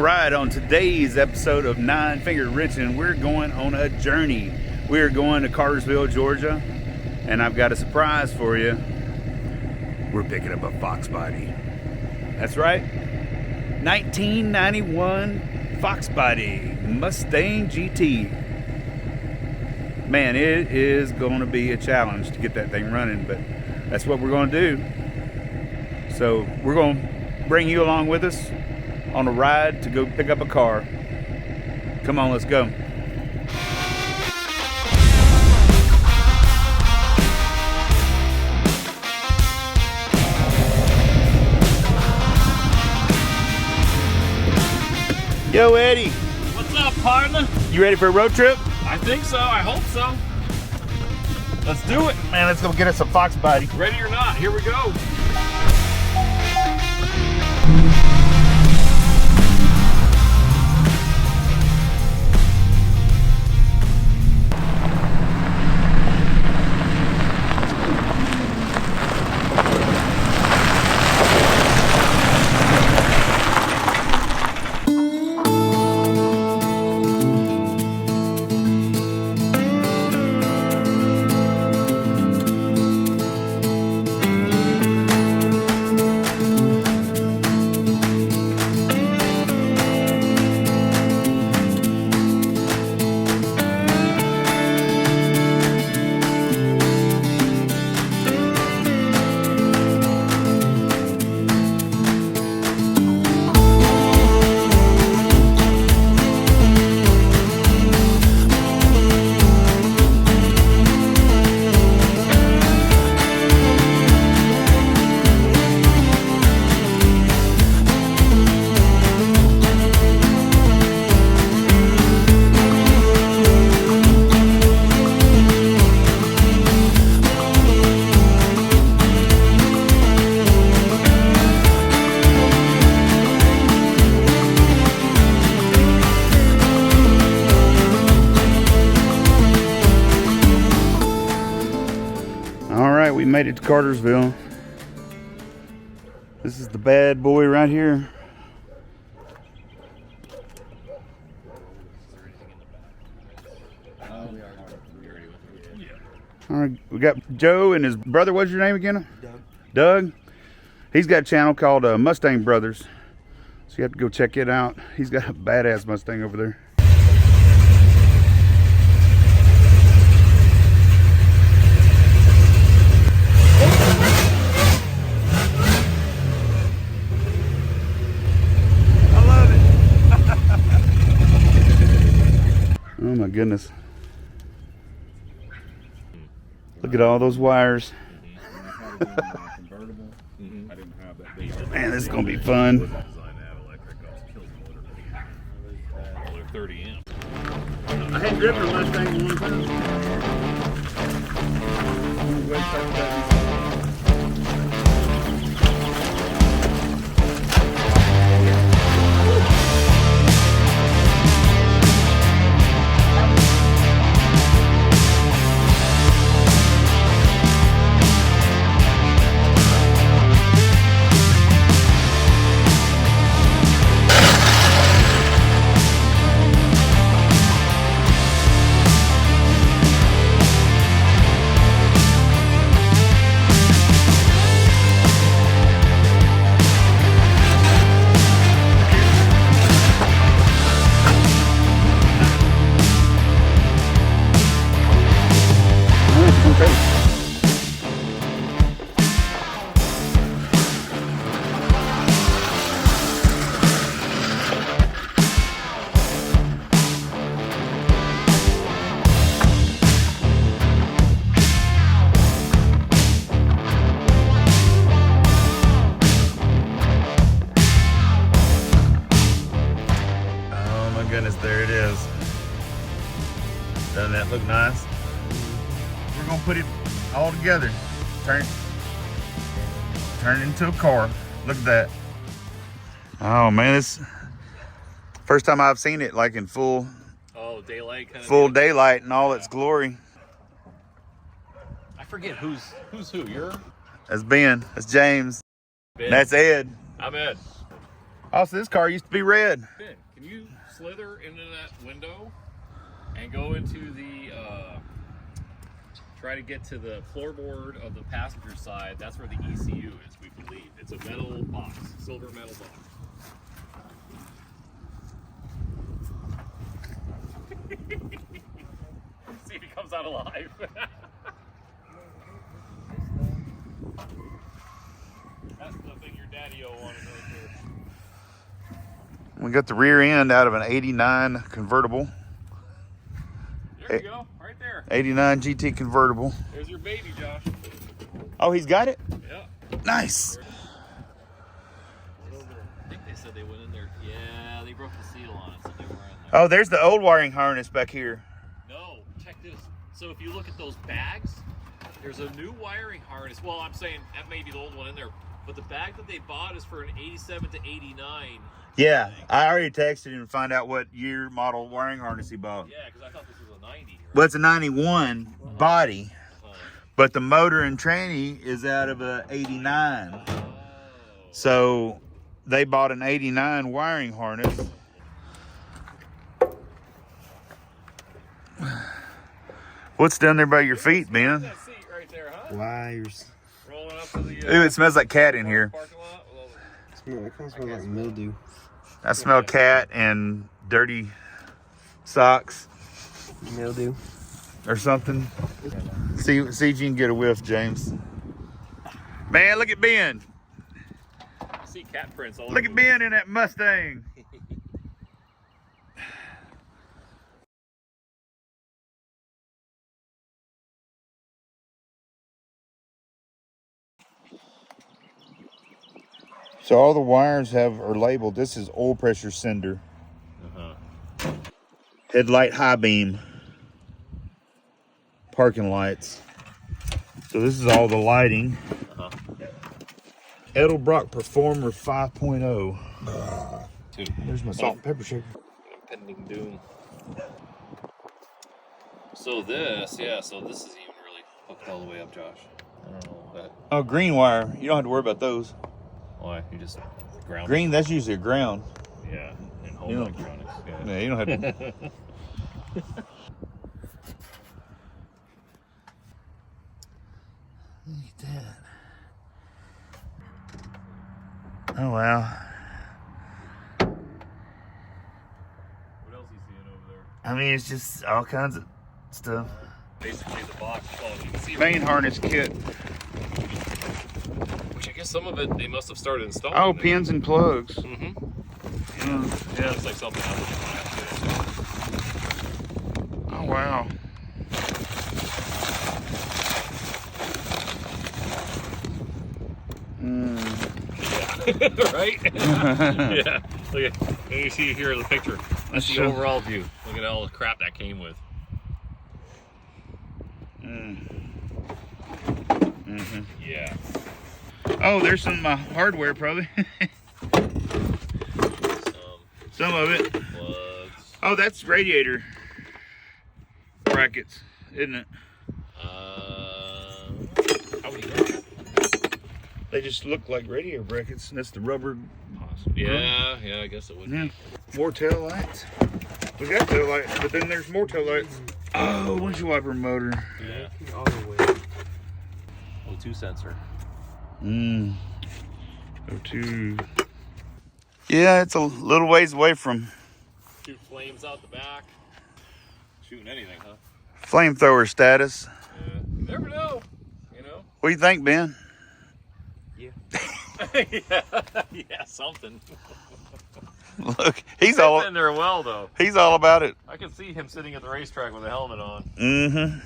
All right, on today's episode of Nine Finger Wrenching, we're going on a journey. We're going to Cartersville, Georgia, and I've got a surprise for you. We're picking up a Fox body. That's right, 1991 Fox body Mustang GT. Man, it is going to be a challenge to get that thing running, but that's what we're going to do. So we're going to bring you along with us on a ride to go pick up a car. Come on, let's go. Yo, Eddie. What's up, partner? You ready for a road trip? I think so. I hope so. Let's do it. Man, let's go get us a Fox body. Ready or not, here we go. We made it to Cartersville. This is the bad boy right here. All right, we got Joe and his brother. What's your name again? Doug. He's got a channel called Mustang Brothers, so you have to go check it out. He's got a badass Mustang over there. Oh my goodness. Look at all those wires. Man, this is going to be fun. I had driven a Mustang one time. Goodness, there it is. Doesn't that look nice? We're gonna put it all together. Turn it into a car. Look at that. Oh man, it's first time I've seen it like in full daylight kind of full daylight in all its glory. I forget who's who. You're That's Ben. That's James. Ben. That's Ed. I'm Ed. Also, this car used to be red. Ben, can you slither into that window and go into the, try to get to the floorboard of the passenger side? That's where the ECU is, we believe. It's a metal box, silver metal box. See if he comes out alive. That's the thing your daddy-o wanted right there. We got the rear end out of an 89 convertible. There you go, right there. 89 GT convertible. There's your baby, Josh. Oh, he's got it? Yeah. Nice. I think they said they went in there. Yeah, they broke the seal on it, so they were in there. Oh, there's the old wiring harness back here. No, check this. So if you look at those bags, there's a new wiring harness. Well, I'm saying that may be the old one in there, but the bag that they bought is for an 87 to 89. Yeah, I already texted him to find out what year model wiring harness he bought. Yeah, because I thought this was a 90. Right? Well, it's a 91 body, but the motor and tranny is out of a 89. So they bought an 89 wiring harness. What's down there by your feet, Ben? That seat right there, huh? Wires. Rolling up to the Ooh, it smells like cat in here. parking lot. Well, It kind of smells like mildew. I smell cat and dirty socks Mildew. or something. See if you can get a whiff, James. Man, look at Ben. I see cat prints all Look over at Ben in that Mustang. So all the wires are labeled. This is oil pressure sender. Headlight high beam. Parking lights. So this is all the lighting. Edelbrock Performer 5.0. Dude, There's my salt and pepper shaker. impending doom. So this, yeah, so this isn't even really hooked all the way up, Josh. I don't know that. Oh, green wire. You don't have to worry about those. Why? You just ground. Green, that's usually a ground. Yeah, and home You know- electronics. Yeah. Yeah, you don't have to. Look at that. Oh, wow. What else are you seeing over there? I mean, it's just all kinds of stuff. Basically the box. Oh, you can see Main harness kit. which I guess some of it they must have started installing. Oh, there. pins and plugs. Mm-hmm. Yeah. Yeah, it's like something else. Oh, wow. Right? Yeah. Look at you see here in the picture. That's the Sure. overall view. Look at all the crap that came with. Yeah. Oh, there's some hardware probably. Some of it. Plugs. Oh, that's radiator brackets, isn't it? How would you know? They just look like radiator brackets, and that's the rubber. Yeah, I guess it would Yeah. be. More tail lights. We got tail lights, but then there's more tail lights. Oh, windshield wiper motor. Yeah. All the way. O2 sensor. O2. Yeah, it's a little ways away from Shoot flames out the back. Shooting anything, huh? flamethrower status. Yeah. You never know. You know? What do you think, Ben? Yeah, something. Look, he's Fits all in there well though. he's all about it. I can see him sitting at the racetrack with a helmet on. Mm-hmm.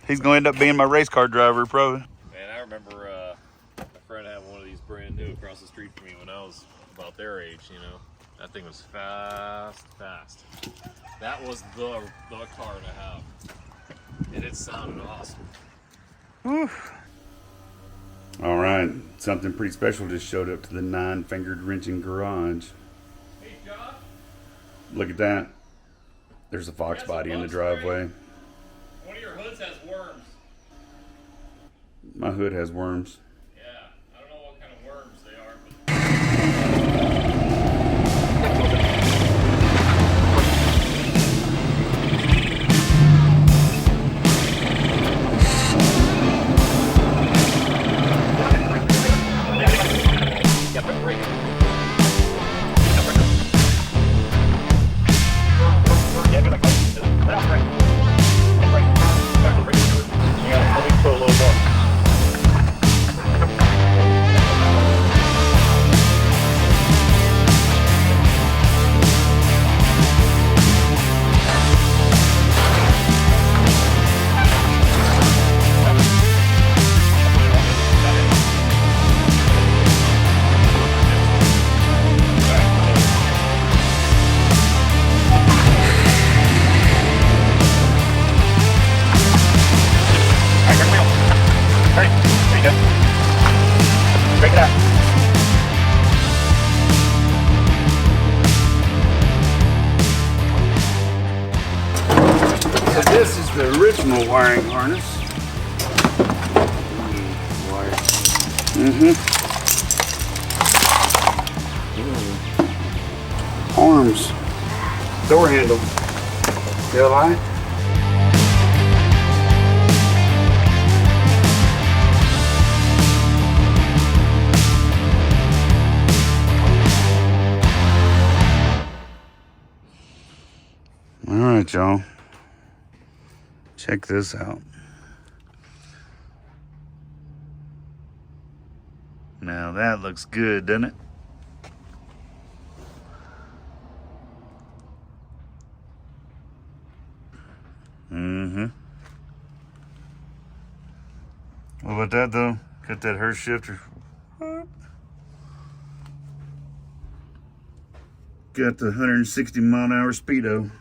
He's going to end up being my race car driver, probably. Man, I remember my friend had one of these brand new across the street from me when I was about their age, you know. That thing was fast. That was the car to have. And it sounded awesome. Whew. All right, something pretty special just showed up to the Nine-Fingered Wrenching Garage. Hey, Josh. Look at that. There's a Fox That's a body in the Fox driveway. One of your hoods has worms. My hood has worms. Yeah, I don't know what kind of worms they are, but the original wiring harness. Wire. Arms. Door handle. Still light? All right, y'all. Check this out. Now that looks good, doesn't it? What about that though? Got that Hurst shifter. Got the 160 mile an hour speedo.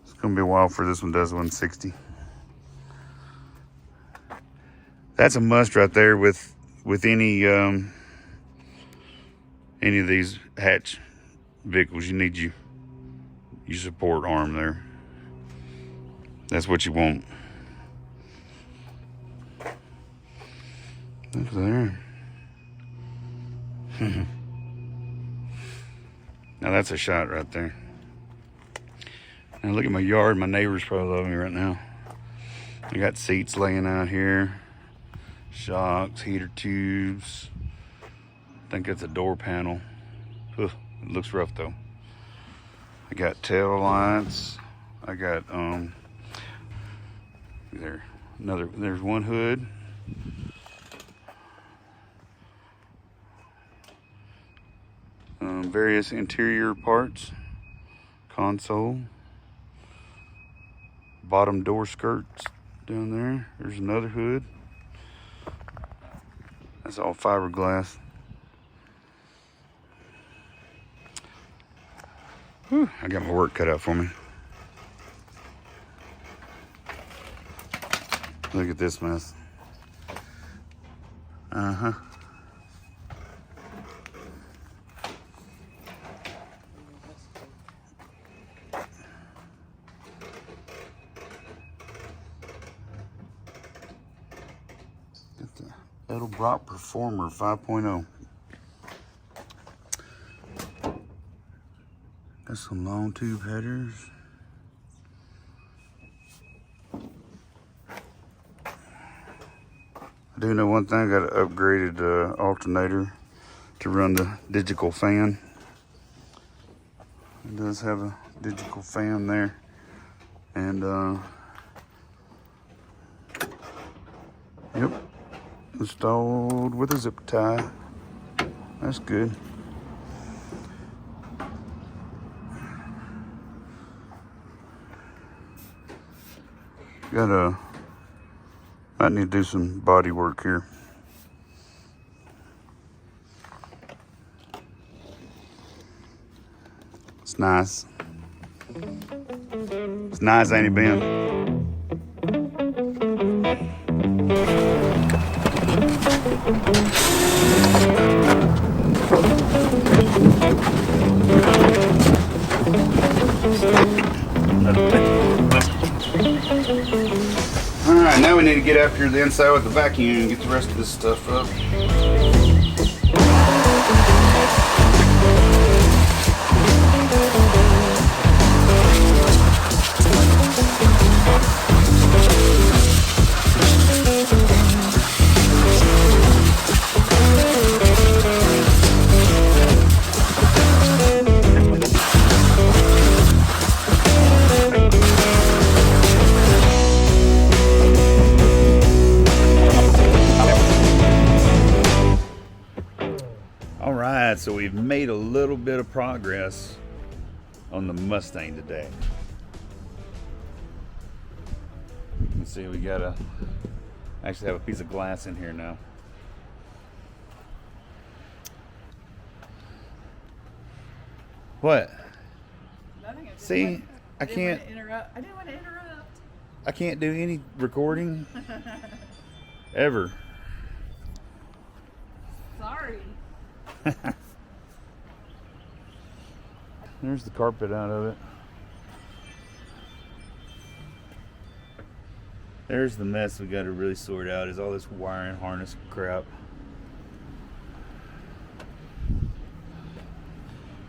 It's gonna be a while for this one does 160. That's a must right there with any of these hatch vehicles. You need your support arm there. That's what you want. Look there. Now that's a shot right there. Now look at my yard. My neighbors probably love me right now. I got seats laying out here. Shocks, heater tubes. I think that's a door panel. Ugh, it looks rough though. I got tail lights. I got there's one hood. Various interior parts, console, bottom door skirts down there. There's another hood. That's all fiberglass. Whew, I got my work cut out for me. Look at this mess. Uh-huh. Got the Edelbrock Performer 5.0. Got some long tube headers. I do know one thing, I got an upgraded alternator to run the digital fan. It does have a digital fan there. And yep, installed with a zip tie. That's good. Might need to do some body work here. It's nice. It's nice, ain't it, Ben? Alright, now we need to get after the inside with the vacuum and get the rest of this stuff up. Alright, so we've made a little bit of progress on the Mustang today. Let's see, we gotta actually have a piece of glass in here now. What? Nothing. See, I can't. I didn't want to interrupt. I can't do any recording ever. Sorry. There's the carpet out of it. There's the mess we got to really sort out, is all this wiring harness crap.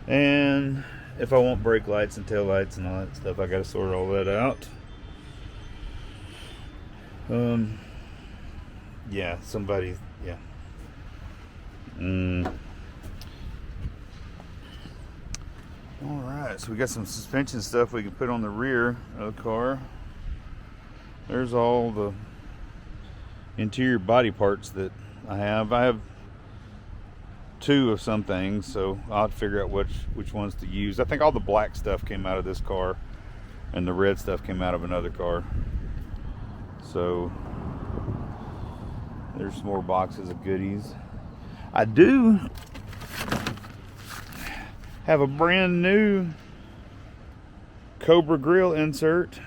And if I want brake lights and tail lights and all that stuff, I got to sort all that out. Yeah, somebody, yeah. All right, so we got some suspension stuff we can put on the rear of the car. There's all the interior body parts that I have. I have two of some things, so I'll have to figure out which ones to use. I think all the black stuff came out of this car, and the red stuff came out of another car. So there's some more boxes of goodies. I do have a brand new Cobra grill insert,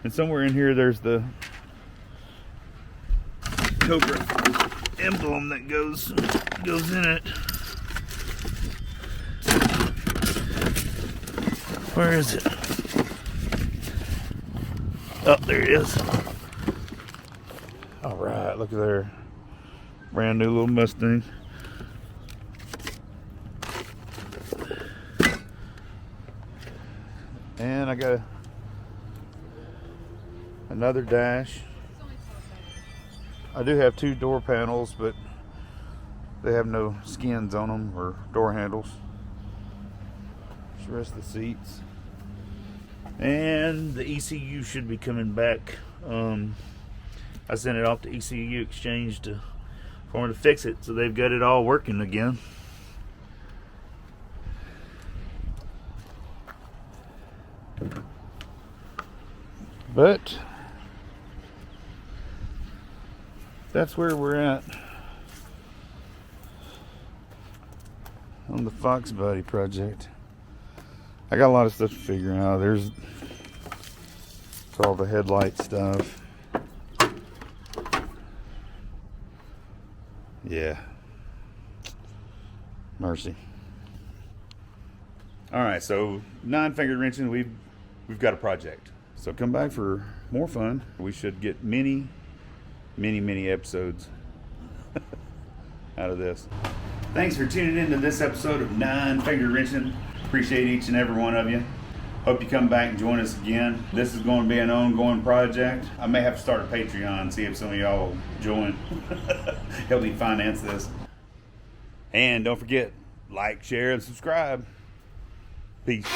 and somewhere in here there's the Cobra emblem that goes in it. Where is it? Oh, there it is. All right, look at there. Brand new little Mustang. And I got another dash. I do have two door panels, but they have no skins on them or door handles. Just the rest of the seats. And the ECU should be coming back. I sent it off to ECU Exchange for them to fix it, so they've got it all working again. But that's where we're at on the Fox Body project. I got a lot of stuff to figure out. There's all the headlight stuff. Yeah. Mercy. All right, so 9-fingered wrenching, we've got a project. So come back for more fun. We should get many episodes out of this. Thanks for tuning into this episode of 9-fingered wrenching. Appreciate each and every one of you. Hope you come back and join us again. This is going to be an ongoing project. I may have to start a Patreon, see if some of y'all will join. Help me finance this. And don't forget, like, share, and subscribe. Peace.